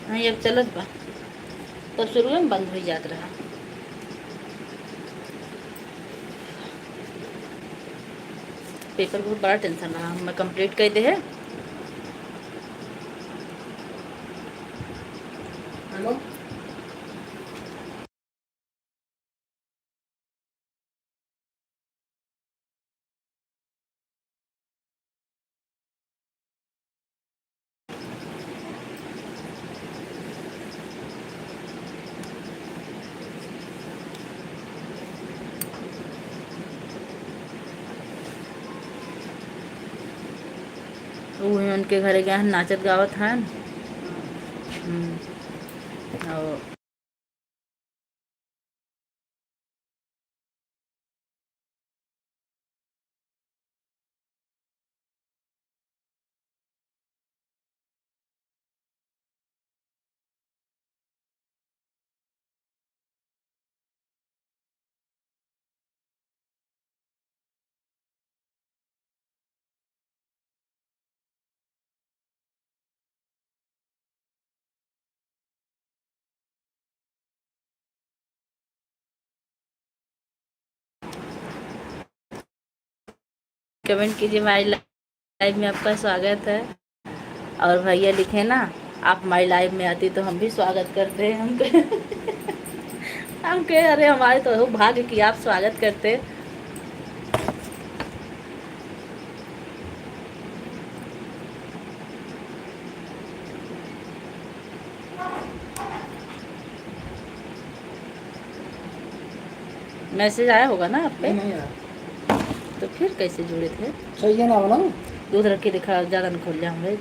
हाँ अब चलत बा, तो शुरू में बंद हो जात रहा। पेपर बहुत बड़ा टेंशन रहा, मैं कंप्लीट कर दे है। हेलो। वो उनके घरे गए हैं, नाचत गावत है। और कमेंट कीजिए, हमारी लाइव में आपका स्वागत है। और भैया लिखे ना, आप हमारी लाइव में आती तो हम भी स्वागत करते हैं। हम कहे अरे हमारे तो भाग्य की आप स्वागत करते। मैसेज आया होगा ना आप पे? नहीं यार, तो फिर कैसे जुड़े थे? सही है ना बनाओ। दूध रख के दिखा, ज़्यादा न खोल जाऊँगे।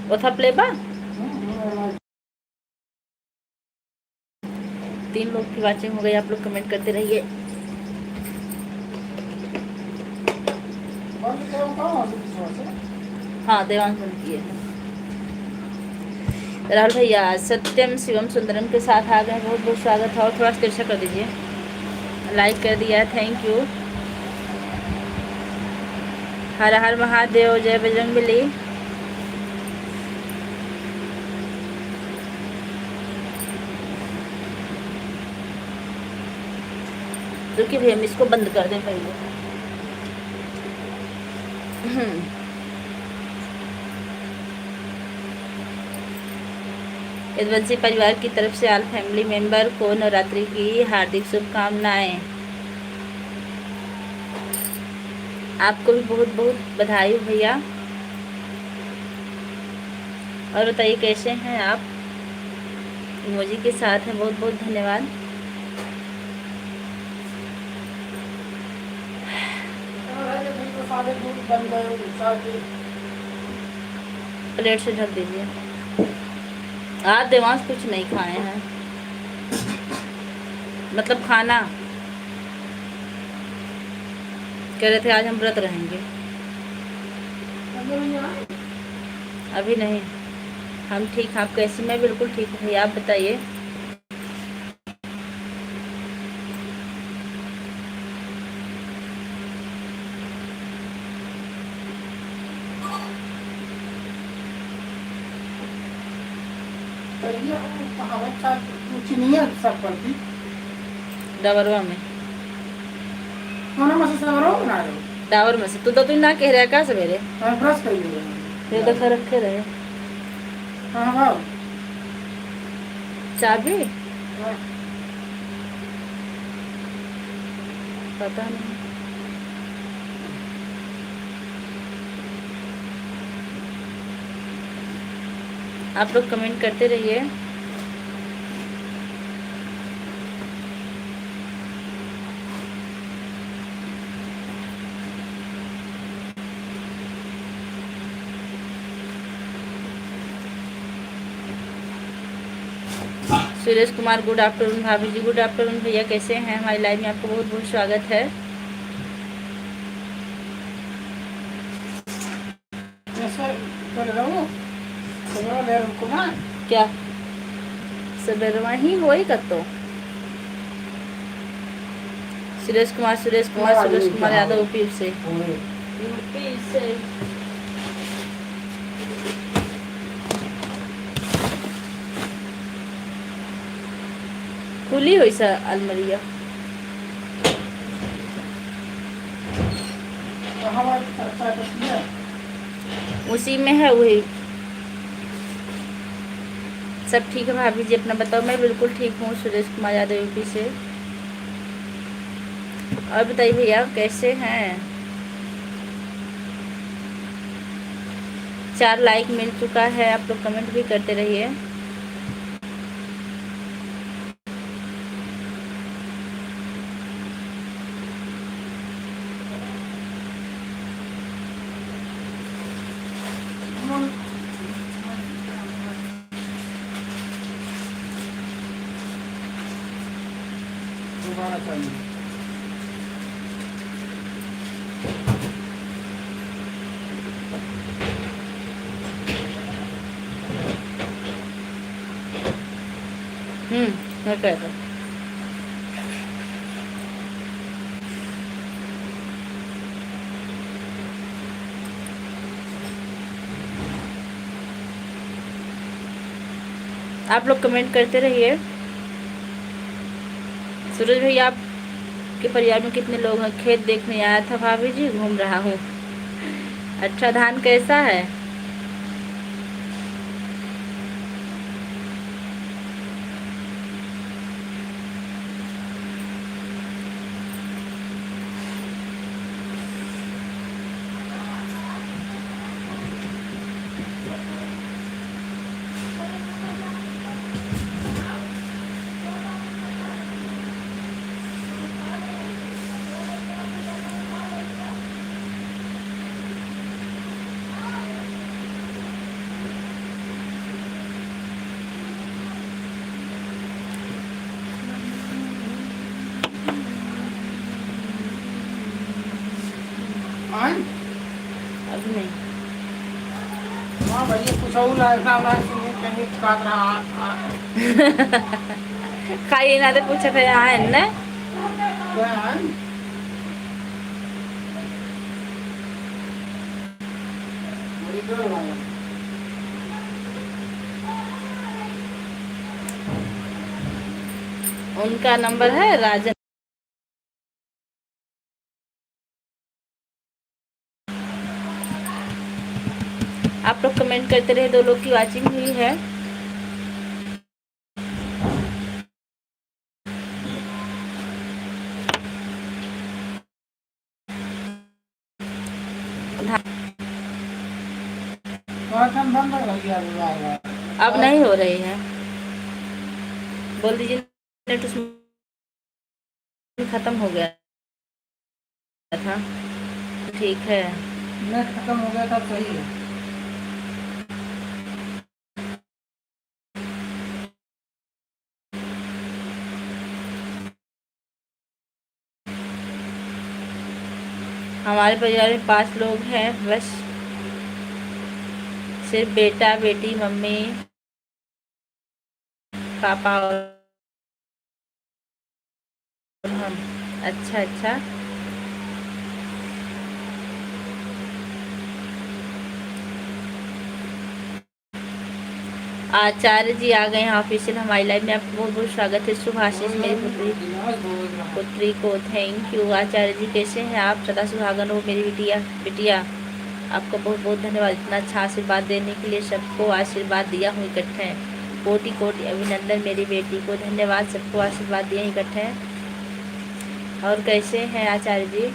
वो था प्ले बा। 3 लोग की वाचिंग हो गई, आप लोग कमेंट करते रहिए। हाँ देवांश बंद किए हैं। राहुल भैया सत्यम शिवम सुंदरम के साथ आ गए, बहुत बहुत स्वागत है। और थोड़ा सा तिरछा कर दीजिए, लाइक कर दिया, थैंक यू। हर हर महादेव, जय बजरंगबली। रुकिए भैया, हम इसको बंद कर दें पहले। यदुवंशी परिवार की तरफ से ऑल फैमिली मेंबर को नवरात्रि की हार्दिक शुभकामनाएं। आपको भी बहुत बहुत बधाई भैया। और बताइए कैसे हैं आप? इमोजी के साथ हैं, बहुत बहुत धन्यवाद। प्लेट से ढक दीजिए। आज देवांश कुछ नहीं खाए हैं, मतलब खाना कह रहे थे आज हम व्रत रहेंगे। अभी नहीं, हम ठीक। आप कैसी? मैं बिल्कुल ठीक हूँ भैया, आप बताइए। तो ये हवा चार ऊंची नहीं है सब पर भी। डाबरवा में खाना मसे सवरो बना रहे हो। डाबर में से तू ना कह रहा है का सवेरे मैं ब्रश कर लिया। ये तो रखे रहे हाँ हाँ। चाबी हाँ। पता नहीं। आप लोग कमेंट करते रहिए। Suresh Kumar good afternoon. भाभी जी गुड आफ्टरनून। भैया कैसे हैं? हमारी लाइव में आपको बहुत बहुत स्वागत है। क्या सवेरवा ही होई कतो सुरेश कुमार यादव यूपी से खुली हुई सा अलमरिया उसी में है वही। सब ठीक है भाभी जी अपना बताओ। मैं बिल्कुल ठीक हूँ। सुरेश कुमार यादव यूपी से। और बताइए भैया कैसे हैं? 4 लाइक मिल चुका है। आप लोग कमेंट भी करते रहिए। दोबारा चाहिए। मैं कहता आप लोग कमेंट करते रहिए। सूरज भैया आपके परिवार में कितने लोग हैं? खेत देखने आया था भाभी जी, घूम रहा हूँ। अच्छा धान कैसा है? अभी नहीं। हाँ भैया कुछ और ऐसा कहीं काट रहा। खाइए ना तो पूछा था यहाँ है ना। क्या है? बड़ी डर वाला। उनका नंबर है राजन। आप लोग कमेंट करते रहे। 2 लोग की वाचिंग हुई है। बंद हो गया। अब नहीं हो रही है। बोल दीजिए नेट खत्म हो गया था। ठीक है। नेट खत्म हो गया था। सही है। हमारे परिवार में 5 लोग हैं बस। सिर्फ बेटा बेटी मम्मी पापा और हम। अच्छा अच्छा। आचार्य जी आ गए हैं ऑफिशियल हमारी लाइफ में। आपका बहुत बहुत स्वागत है। शुभाशीष मेरी पुत्री को थैंक यू। आचार्य जी कैसे हैं आप? सदा सुहागन हो मेरी बिटिया। बिटिया आपका बहुत बहुत धन्यवाद इतना अच्छा आशीर्वाद देने के लिए। सबको आशीर्वाद दिया हूँ इकट्ठे। कोटि कोटि अभिनंदन मेरी बेटी को। धन्यवाद, सबको आशीर्वाद दिए इकट्ठे। और कैसे हैं आचार्य जी?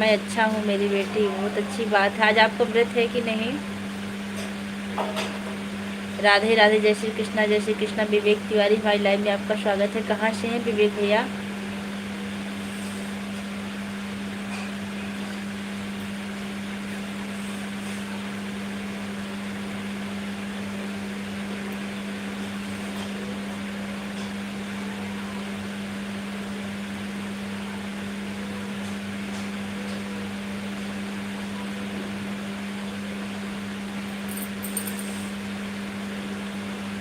मैं अच्छा हूँ मेरी बेटी, बहुत अच्छी बात है। आज आपको व्रत है कि नहीं? राधे राधे, जय श्री कृष्णा, जय श्री कृष्णा। विवेक तिवारी हमारी लाइव में आपका स्वागत है। कहाँ से हैं विवेक भैया?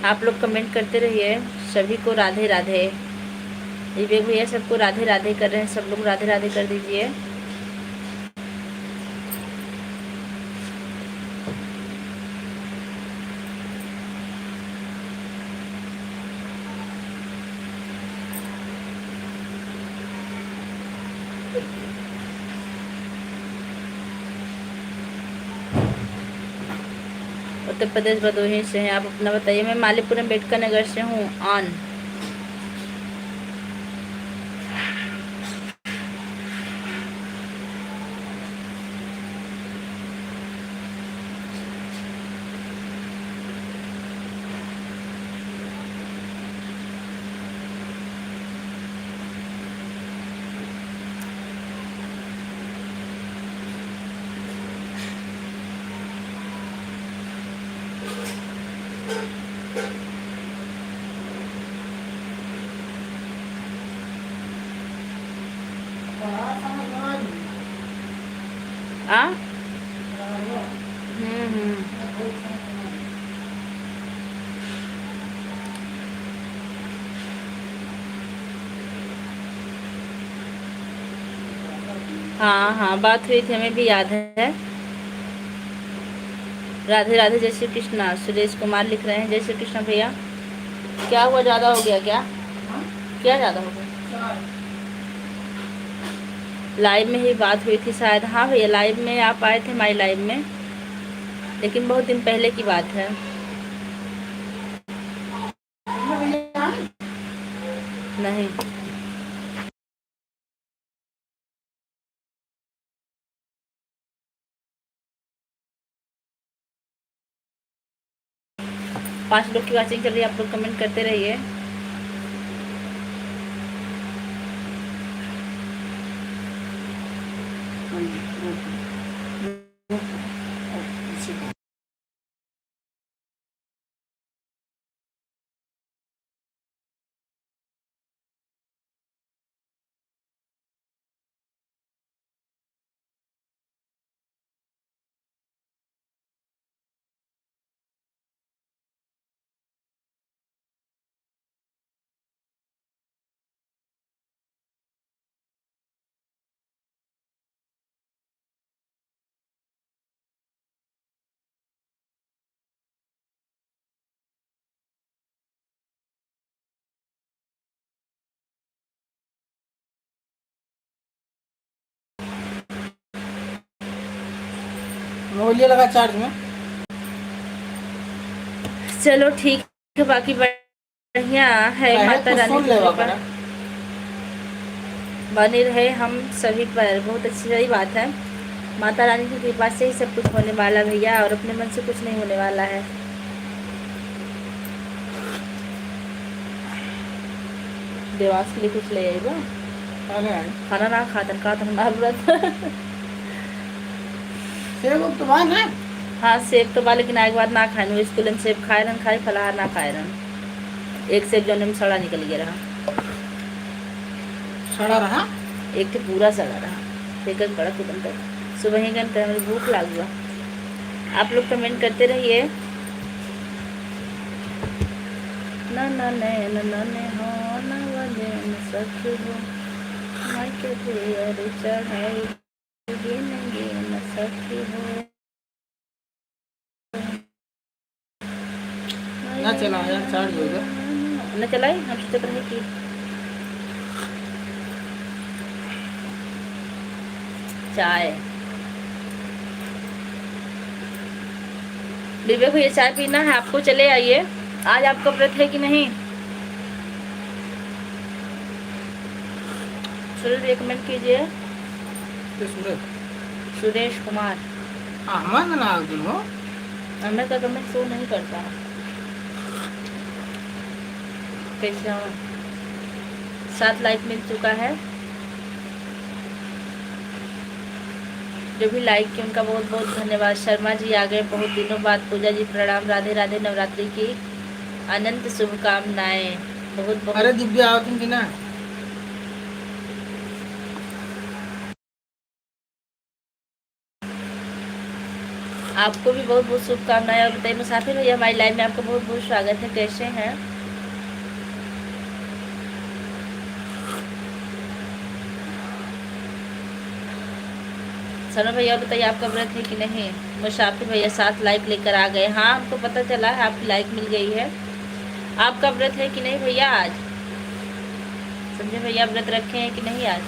आप लोग कमेंट करते रहिए। सभी को राधे राधे। विवेक भैया सबको राधे राधे कर रहे हैं। सब लोग राधे राधे कर दीजिए। उत्तर प्रदेश भदोही से हैं आप। अपना बताइए। मैं मालीपुरम बेटका नगर से हूँ। ऑन। आ हाँ हाँ, बात हुई थी, हमें भी याद है। राधे राधे, जय श्री कृष्णा। सुरेश कुमार लिख रहे हैं जय श्री कृष्णा भैया। क्या हुआ, ज़्यादा हो गया क्या? क्या ज़्यादा हो गया? लाइव में ही बात हुई थी शायद। हाँ भैया, लाइव में आप आए थे हमारी लाइव में, लेकिन बहुत दिन पहले की बात है। नहीं, पांच लोग की वाचिंग चल रही है। आप लोग कमेंट करते रहिए। मोबाइल लगा चार्ज में। चलो ठीक है, बाकी बढ़िया है। माता रानी की कृपा बनी रहे हम सभी पर। बहुत अच्छी सही बात है। माता रानी की कृपा से ही सब कुछ होने वाला भैया, और अपने मन से कुछ नहीं होने वाला है। देवास के लिए कुछ ले आएगा। खाना ना खातन का तो हमारा व्रत। सेब तो बान है। हाँ सेब तो बा, लेकिन आगे बाद ना खाए। स्कूल में सेब खाए रहन, खाए फलाहार ना खाए रहन। एक सेब जो में सड़ा निकल गया रहा। सड़ा रहा? एक तो पूरा सड़ा रहा। एक बड़ा तुरंत सुबह ही गन मेरी भूख लग हुआ। आप लोग कमेंट करते रहिए। न न ने न न ने हो न वने न सख हो माइके तेरे चढ़ाई गिन गिन सखी हो। चला यार, चार्ज हो गया। न चलाई हम सोचते रहे कि चाय। विवेक भैया चाय पीना है आपको, चले आइए। आज आपका व्रत है कि नहीं? सूरज रिकमेंड कीजिए। तो सूरज सुरेश कुमार। अहमद ना तुम हो। हमें का कमेंट शो नहीं करता है। कैसे हो? 7 लाइक मिल चुका है। जो भी लाइक किए उनका बहुत बहुत धन्यवाद। शर्मा जी आ गए बहुत दिनों बाद। पूजा जी प्रणाम, राधे राधे। नवरात्रि की अनंत शुभकामनाएं। बहुत अरे बहुत दिव्या आओ तुम कि ना। आपको भी बहुत बहुत शुभकामनाएं। और बताइए मुसाफिर भैया, हमारी लाइव में आपका बहुत बहुत स्वागत है। कैसे हैं? सना भैया बताइए आपका व्रत है कि नहीं? मुसाफिर भैया 7 लाइक लेकर आ गए। हाँ हमको पता चला है, आपकी लाइक मिल गई है। आपका व्रत है कि नहीं भैया आज? समझे भैया व्रत रखे हैं कि नहीं आज?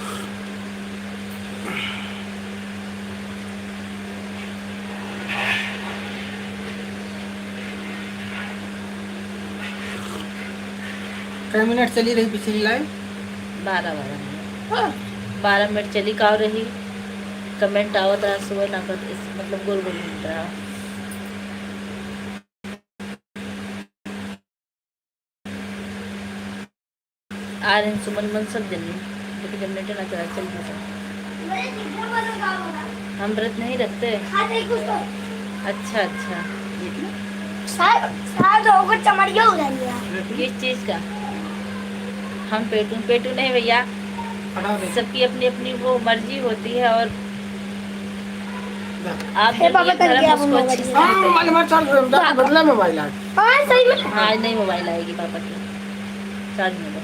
कई मिनट चली रही पिछली लाइव? 12 मिनट चली का रही। कमेंट आवत रहा सुबह ना कर, इस मतलब गोल गोल घूमत रहा। आ रहे हैं सुमन मन सब दिन में, लेकिन जब नेट ना चला चल जाता। हम व्रत नहीं रखते। अच्छा अच्छा। चमड़िया हो जाएगी। किस चीज का? हम पेटू पेटू नहीं भैया, हटाओ दे। सबकी अपनी अपनी वो मर्जी होती है। और आप हे जब बाबा ये तक धर्म गया उसको वो अच्छे से हाँ नहीं मोबाइल मत चार्ज करो, जा बदला मोबाइल आज। हाँ सही में। हाँ आज नहीं मोबाइल आएगी पापा की, चार्ज में दो।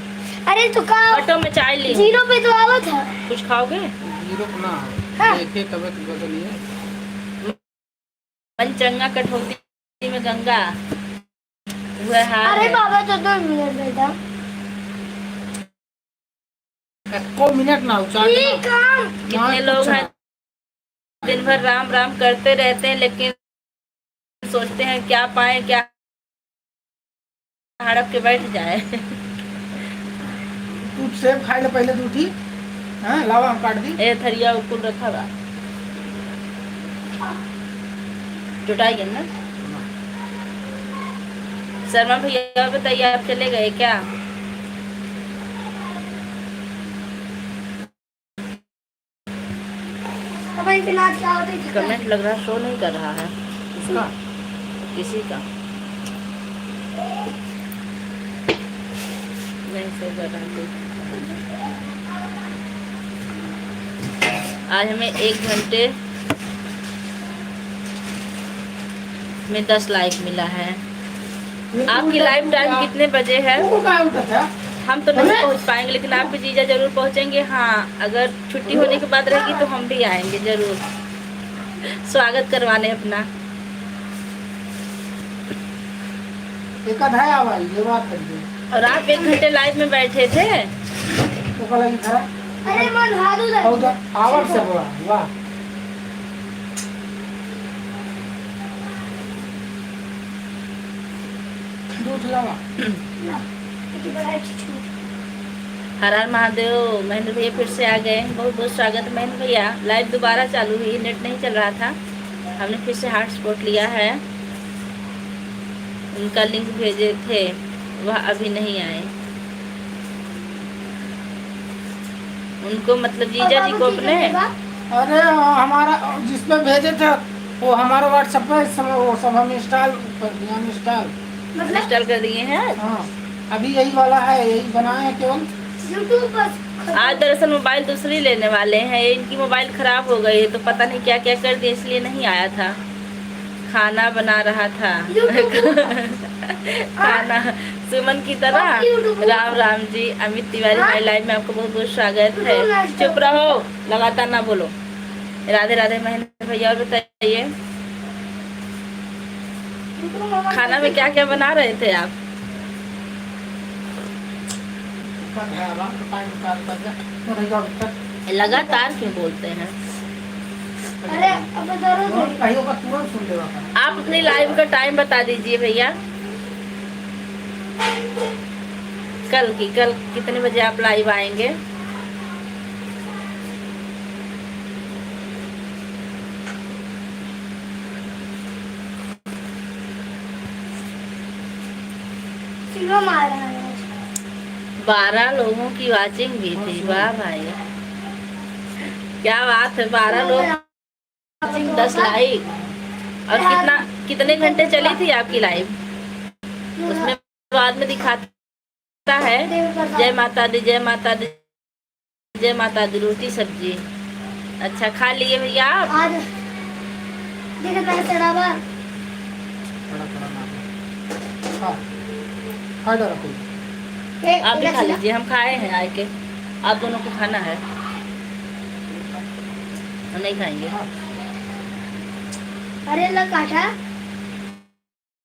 अरे तो का ऑटो में चाय ली हूँ। जीरो पे तो आवत है। कुछ खाओगे? जीरो ना हाँ। देखे तबीयत बदली है। पंचंगा कठौती में गंगा, वह हार अरे है। बाबा तो 2 मिनट बेटा। को मिनट ना हो चार्ज ये ना। काम कितने लोग हैं दिन भर राम राम करते रहते हैं, लेकिन सोचते हैं क्या पाए, क्या हड़प के बैठ जाए। तू सेब खाए ले पहले तू ठीक। हाँ लावा हम काट दी। ए थरिया उकुल रखा हुआ जुटाइए ना। शर्मा भैया बताइए आप चले गए क्या? अपन के नाच क्या होते हैं? कमेंट लग रहा शो नहीं कर रहा है उसका किसी का। नहीं शो कर रहा कोई। आज हमें 1 घंटे में 10 लाइक मिला है। आपकी लाइव टाइम कितने बजे है? वो क्या उठा था? हम तो नहीं पहुंच पाएंगे, लेकिन आपके जीजा जरूर पहुंचेंगे। हाँ अगर छुट्टी होने के बाद रहेगी तो हम भी आएंगे जरूर, स्वागत करवाने अपना। एक आधा आवाज ये बात कर दी। और आप 1 घंटे लाइव में बैठे थे। तो कल लगी था। अरे मन हाथ उधर। और आवाज से बोला वाह। दूध लावा। हर हर महादेव। महेंद्र भैया फिर से आ गए, बहुत बहुत स्वागत है महेंद्र भैया। लाइव दोबारा चालू हुई, नेट नहीं चल रहा था, हमने फिर से हॉटस्पॉट लिया है। उनका लिंक भेजे थे, वह अभी नहीं आए। उनको मतलब जीजा जी को अपने अरे हमारा जिसमें भेजे थे वो हमारा व्हाट्सएप पे वो सब हम इंस्टॉल कर दिया। इंस्टॉल इंस्टॉल कर दिए हैं। हाँ अभी यही वाला है, यही बनाए हैं केवल। यूट्यूब पर आज दरअसल मोबाइल दूसरी लेने वाले हैं, इनकी मोबाइल खराब हो गई है तो पता नहीं क्या क्या कर दिया, इसलिए नहीं आया था। खाना बना रहा था। खाना सुमन की तरह। राम राम जी। अमित तिवारी हमारे लाइव में आपका बहुत बहुत स्वागत है। चुप रहो, लगातार ना बोलो। राधे राधे महेंद्र भैया। और बताइए खाना में क्या क्या बना रहे थे आप? कर है आराम से टाइम निकाल कर जा तो रह जाओ तक लगातार क्यों बोलते हैं? अरे अब जरूरत और नहीं। कहियो का तुरंत सुन लेगा का आप अपनी लाइव का टाइम बता दीजिए भैया। कल कितने बजे आप लाइव आएंगे? सिलो मार रहा है। 12 लोगों की वाचिंग भी थी, वाह भाई क्या बात है। 12 लोग वाचिंग, 10 लाइक। और कितने घंटे चली थी आपकी लाइव? उसमें बाद में दिखाता है जय माता दी, जय माता दी, जय माता दी, रोटी सब्जी। अच्छा खा लिए भैया आप? आज देखो कैसे चढ़ावा। बड़ा बड़ा नाम हां खा दो रखो आप भी खा लीजिए, हम खाए हैं आए के। आप दोनों को खाना है? हम नहीं खाएंगे। अरे लग काटा।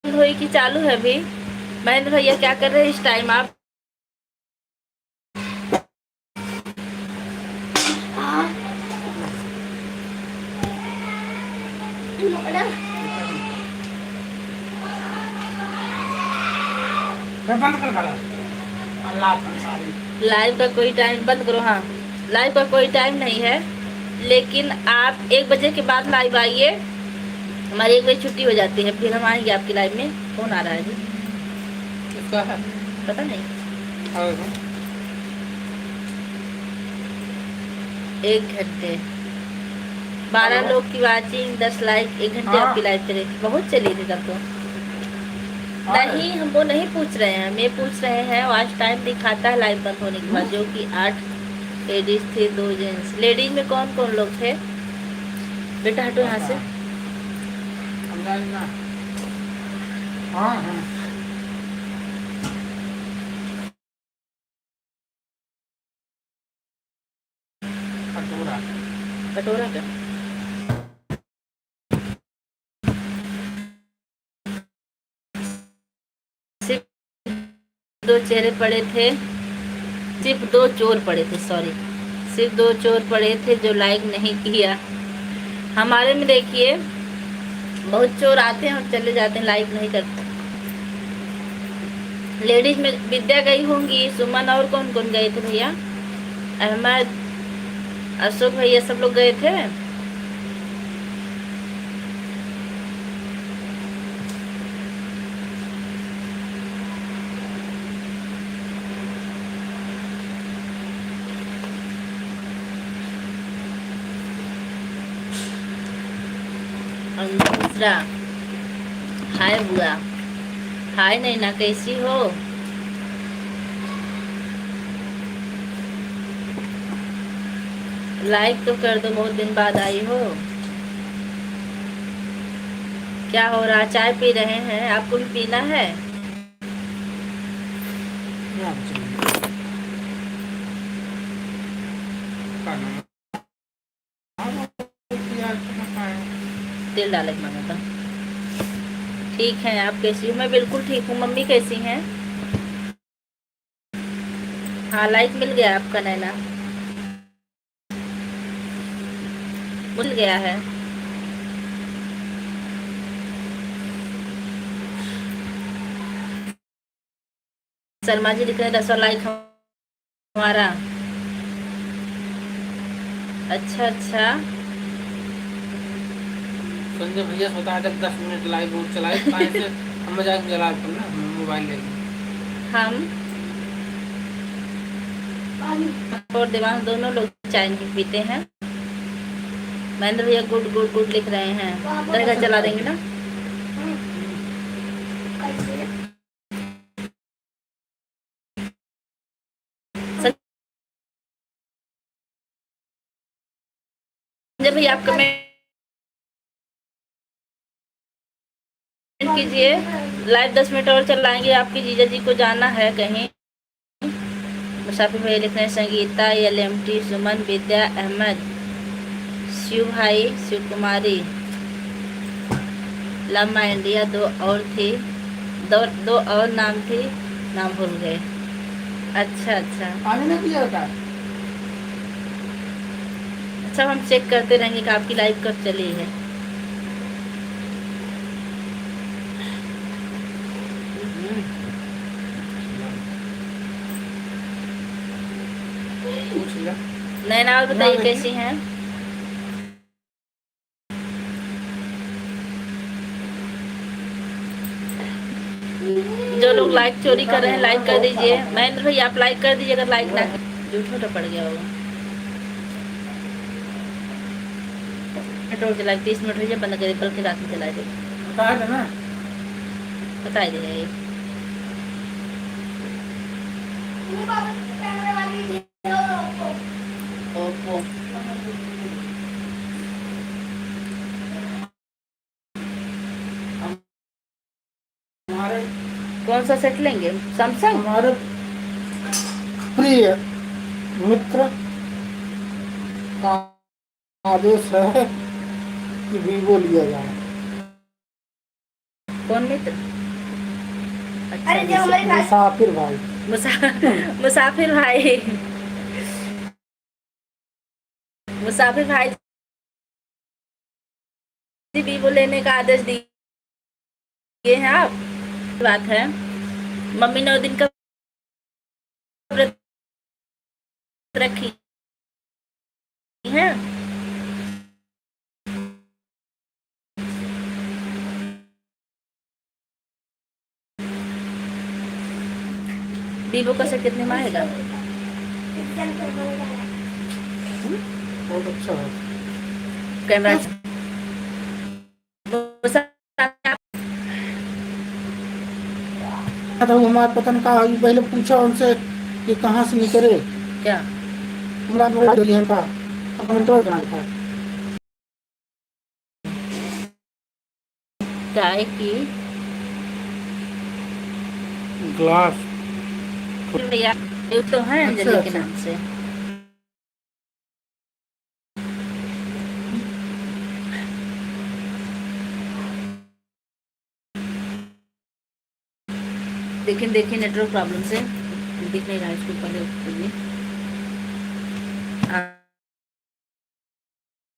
धोई की चालू है अभी। महेंद्र भैया क्या कर रहे हैं इस टाइम आप? हाँ मैं बंद कर खड़ा अल्लाह संसारी लाइव का कोई टाइम बंद करो। हाँ लाइव का कोई टाइम नहीं है, लेकिन आप 1 बजे के बाद लाइव आइए। हमारी 1 बजे छुट्टी हो जाती है, फिर हम आएंगे आपकी लाइव में। कौन आ रहा है जी? किसका है पता नहीं। और 1 घंटे 12 लोग की वाचिंग, 10 लाइक, 1 घंटे हाँ। आपकी लाइव चली थी, बहुत चली थी तब तो। नहीं हम वो नहीं पूछ रहे हैं, हम ये पूछ रहे हैं आज टाइम दिखाता है लाइव बंद होने के बाद, जो कि 8 लेडीज थे, 2 जेंट्स। लेडीज में कौन कौन लोग थे? बेटा हटो यहाँ से। समझाई ना हाँ हाँ कटोरा कटोरा का सिर्फ 2 चेहरे पड़े थे, सिर्फ 2 चोर पड़े थे, सॉरी सिर्फ 2 चोर पड़े थे जो लाइक नहीं किया। हमारे में देखिए बहुत चोर आते हैं और चले जाते हैं, लाइक नहीं करते। लेडीज में विद्या गई होंगी, सुमन, और कौन कौन गए थे भैया? अहमद, अशोक भैया सब लोग गए थे। और दूसरा हाय बुआ, हाय नैना कैसी हो? लाइक तो कर दो, बहुत दिन बाद आई हो। क्या हो रहा? चाय पी रहे हैं, आपको भी पीना है? यहाँ पे चलिए तेल डाले मांगा था। ठीक है, आप कैसी हो? मैं बिल्कुल ठीक हूँ। मम्मी कैसी हैं? हाँ लाइक मिल गया आपका नैना, मिल गया है। शर्मा जी लिख रहे हैं 10 लाइक हमारा। अच्छा अच्छा, संजय भैया सोता है जब 10 मिनट लाइव और चलाए पाए से हम मजाक जला कर ना मोबाइल लेके हम और देवांश दोनों लोग चाय नहीं पीते हैं। महेंद्र भैया गुड गुड गुड लिख रहे हैं। दरगाह चला देंगे ना? संजय भैया आप कमेंट कीजिए। लाइव 10 मिनट और चलाएंगे। आपके जीजा जी को जाना है कहीं। मुसाफिर भैया लिख रहे हैं संगीता, LMT, सुमन, विद्या, अहमद, शिव भाई, शिव कुमारी, लव माई इंडिया दो और थी, दो और नाम थी, नाम भूल गए। अच्छा अच्छा पानी नहीं पिया था। अच्छा, हम चेक करते रहेंगे कि आपकी लाइव कब चली है। पूछ लिया। नैना और बताइए हाँ, कैसी हैं। जो लोग लाइक चोरी कर रहे हैं लाइक कर दीजिए। महेंद्र भाई आप लाइक कर दीजिए, अगर लाइक ना झूठो तो पड़ गया होगा। पेट्रोल चला 30 मिनट हो जाए बंद कर, बल्कि रात में चला दे। बताया था ना। बता दीजिए। ओप्पो हमारे कौन सा सेट लेंगे? सैमसंग। हमारे प्रिय मित्र का आदेश है कि वीवो लिया जाए। कौन मित्र? अरे जो हमारे घर मुसाफिर भाई। मुसाफिर भाई, मुसाफिर भाई जी वीवो लेने का आदेश दिए हैं आप। बात है, मम्मी 9 दिन का व्रत रखी है। वीवो का सेट कितने में आएगा? बहुत अच्छा है। कैमरा था वो हमारे पतन का पहले पूछा उनसे कि कहाँ से निकले। क्या हमारा मोबाइल दिल्ली का कंट्रोल करना था। चाय की ग्लास भैया ये तो है अंजलि अच्छा, के अच्छा। नाम से। देखिए देखिए नेटवर्क प्रॉब्लम से दिख नहीं रहा इसको पहले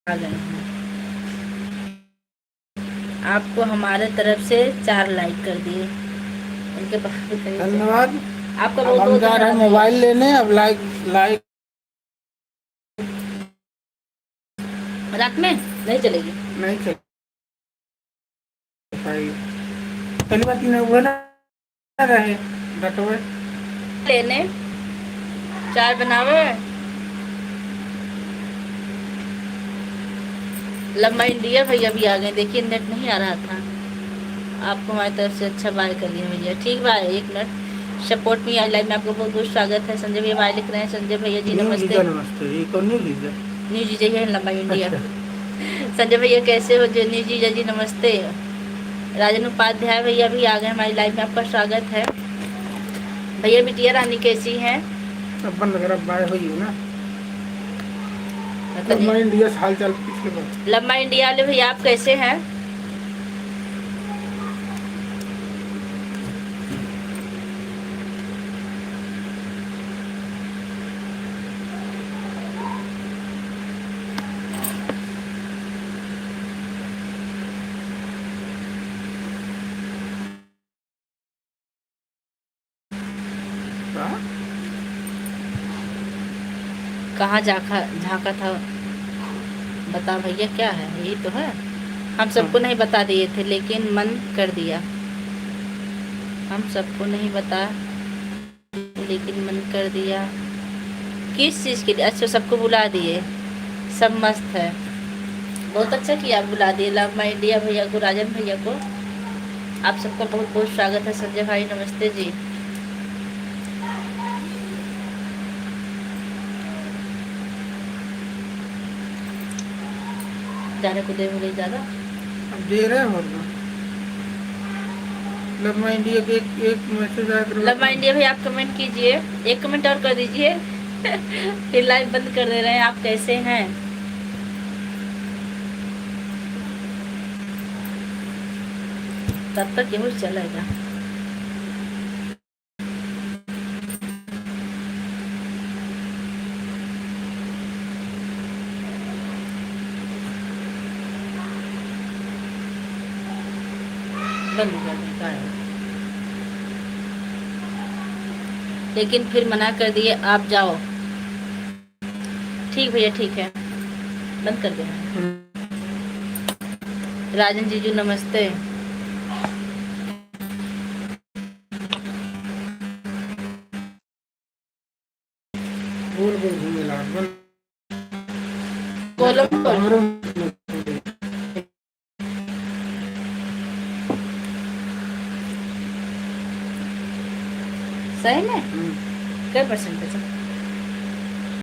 आ गए हैं। आपको हमारे तरफ से 4 लाइक कर दिए उनके पास। धन्यवाद। आपका अब बहुत हम बहुत जा रहे हैं धन्यवाद। मोबाइल लेने। अब लाइक लाइक रात में नहीं चलेगी। नहीं चल पाएगी। पहली बात वो ना रहे डटवे। लेने 4 बनावे। लम्बा इंडिया भैया भी आ गए। देखिए नेट नहीं आ रहा था। आपको हमारी तरफ से अच्छा बाय कर लिया भैया। ठीक बाय। 1 मिनट सपोर्ट मी आई लाइव में आपको बहुत बहुत स्वागत है। संजय भैया बाय लिख रहे हैं। संजय भैया जी नमस्ते। नमस्ते। ये कौन न्यू लीजा? न्यू जीजा है लंबा इंडिया। अच्छा। संजय भैया कैसे हो? न्यू जीजा जी नमस्ते। राजन उपाध्याय भैया भी आ गए हमारी लाइव में, आपका स्वागत है भैया। बिटिया रानी कैसी हैं? अब बंद कर, अब बाय हुई ना। लम्बा इंडिया से हाल चाल पिछले बार। लम्बा इंडिया वाले भैया आप कैसे हैं? कहाँ झाँका था बता भैया क्या है? यही तो है। हम सबको नहीं बता दिए थे लेकिन मन कर दिया। हम सबको नहीं बता लेकिन मन कर दिया। किस चीज़ के लिए? अच्छा सबको बुला दिए। सब मस्त है। बहुत अच्छा किया आप बुला दिए। लव माई इंडिया भैया को, राजन भैया को, आप सबका बहुत बहुत स्वागत है। संजय भाई नमस्ते जी। जाने को दे बोले ज़्यादा अब दे रहे हो ना। लम्बा इंडिया के एक मैसेज आया था। लम्बा इंडिया भाई आप कमेंट कीजिए। 1 कमेंट और कर दीजिए। फिर लाइव बंद कर दे रहे हैं। आप कैसे हैं? तब तक यही चलेगा। बंद कर दें का है। लेकिन फिर मना कर दिए आप जाओ। ठीक भैया ठीक है, बंद कर देना। राजन जीजू नमस्ते। गोल गोल घूमेला गोल कोलम पर हमारो सही में क्या परसेंटेज है?